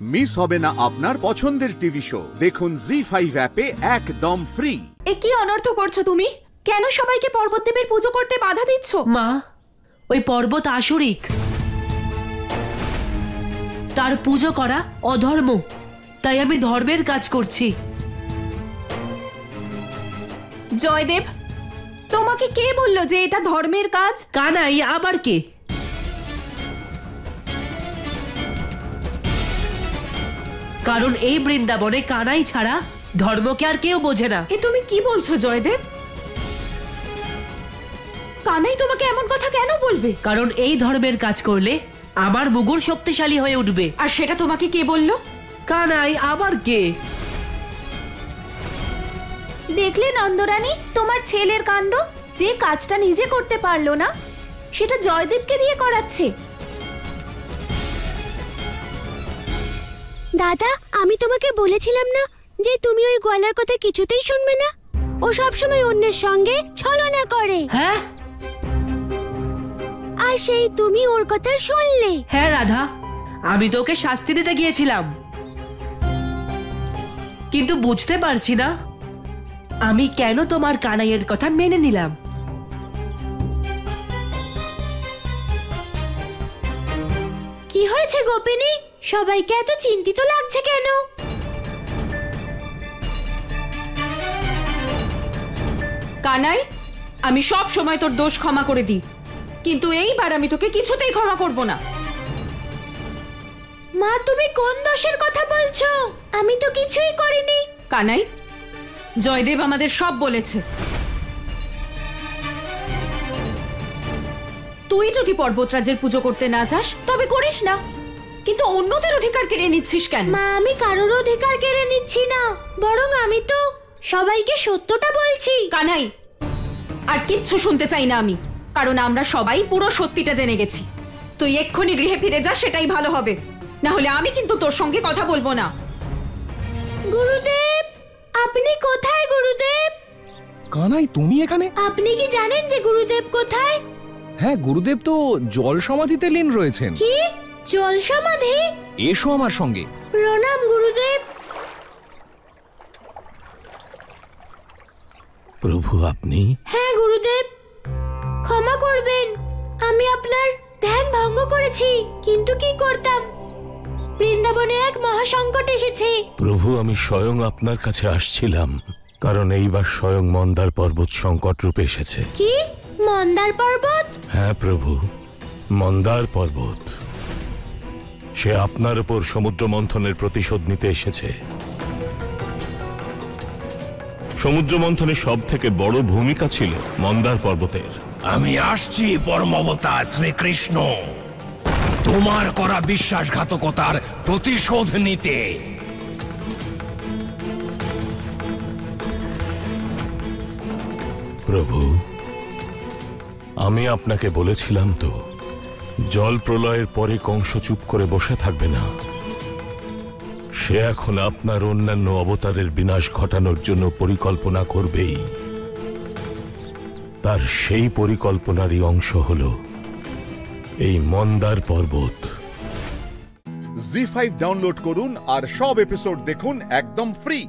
Miss হবে না আপনার পছন্দের টিভি শো। দেখুন জি5 অ্যাপে একদম ফ্রি। এ কি অনর্থ করছো তুমি? কেন সবাইকে পর্বতদেবের পুজো করতে বাধা দিচ্ছ? মা, ওই পর্বত আসরিক, তার পুজো করা অধর্ম, তাই আমি ধর্মের কাজ করছি। জয়দেব, তোমাকে কে বললো যে এটা ধর্মের কাজ? কানাই আবার কে? কারণ এই বৃন্দাবনে কানাই ছাড়া ধর্মকে আর কেউ বোঝে না। এ তুমি কি বলছো জয়দেব? কানাই তোমাকে এমন কথা কেন বলবে? কারণ এই ধর্মের কাজ করলে আমার মুগুর শক্তিশালী হয়ে উঠবে। আর সেটা তোমাকে কে বললো? কানাই আবার কে? দেখলে নন্দরানী, তোমার ছেলের কাণ্ড। যে কাজটা নিজে করতে পারলো না সেটা জয়দেবকে দিয়ে করাচ্ছে। দাদা, আমি তোমাকে বলেছিলাম না যে তুমি ওই গলার কথা কিছুতেই শুনবে না? ও সবসময় অন্যের সঙ্গে ছলনা করে। হ্যাঁ, আর সেই তুমি ওর কথা শুনলে। হ্যাঁ রাধা, আমি তো ওকে শাস্তি দিতে গিয়েছিলাম, কিন্তু বুঝতে পারছি না আমি কেন তোমার কানাইয়ের কথা মেনে নিলাম। কি হয়েছে গোপিনী? সবাইকে এত চিন্তিত লাগছে কেন? কানাই, আমি সব সময় তোর দোষ ক্ষমা করে দিই, কিন্তু এইবার আমি তোকে কিছুতেই ক্ষমা করব না। মা, তুমি কোন দোষের কথা বলছো? আমি তো কিছুই করিনি। কানাই, জয়দেব আমাদের সব বলেছে। তুই যদি পর্বতরাজের পুজো করতে না চাস তবে করিস না, কিন্তু অন্যদের অধিকার কেড়ে নিচ্ছিস কেন? মা, আমি কারোর অধিকার কেড়ে নিচ্ছি না, বরং আমি তো সবাইকে সত্যটা বলছি। কানাই, আর কিচ্ছু শুনতে চাই না আমি, কারণ আমরা সবাই পুরো সত্যিটা জেনে গেছি। তুই এক্ষুনি গৃহে ফিরে যা, সেটাই ভালো হবে। না হলে আমি কিন্তু তোর সঙ্গে কথা বলবো না। গুরুদেব, আপনি কোথায় গুরুদেব? কানাই, তুমি এখানে? আপনি কি জানেন যে গুরুদেব কোথায়? হ্যাঁ, গুরুদেব তো জল সমাধিতে লীন রয়েছেন। কি জল সমাধি? এসো আমার সঙ্গে। প্রণাম গুরুদেব। প্রভু, আপনি? হ্যাঁ গুরুদেব, ক্ষমা করবেন, আমি আপনার ধ্যান ভঙ্গ করেছি, কিন্তু কি করতাম, বৃন্দাবনে এক মহাসংকট এসেছে। প্রভু, আমি স্বয়ং আপনার কাছে আসছিলাম, কারণ এইবার স্বয়ং মন্দার পর্বত সংকট রূপে এসেছে। কি মন্দার পর্বত? হ্যাঁ প্রভু, মন্দার পর্বত। সে আপনার উপর সমুদ্র মন্থনের প্রতিশোধ নিতে এসেছে। সমুদ্র মন্থনের সব থেকে বড় ভূমিকা ছিল মন্দার পর্বতের। আমি আসছি পরমবতার শ্রীকৃষ্ণ, তোমার করা বিশ্বাসঘাতকতার প্রতিশোধ নিতে। প্রভু, আমি আপনাকে বলেছিলাম তো, জল প্রলয়ের পরে কংস চুপ করে বসে থাকবে না। সে এখন আপনার অন্যান্য অবতারের বিনাশ ঘটানোর জন্য পরিকল্পনা করবেই। তার সেই পরিকল্পনারই অংশ হল এই মন্দার পর্বত। জি5 ডাউনলোড করুন আর সব এপিসোড দেখুন একদম ফ্রি।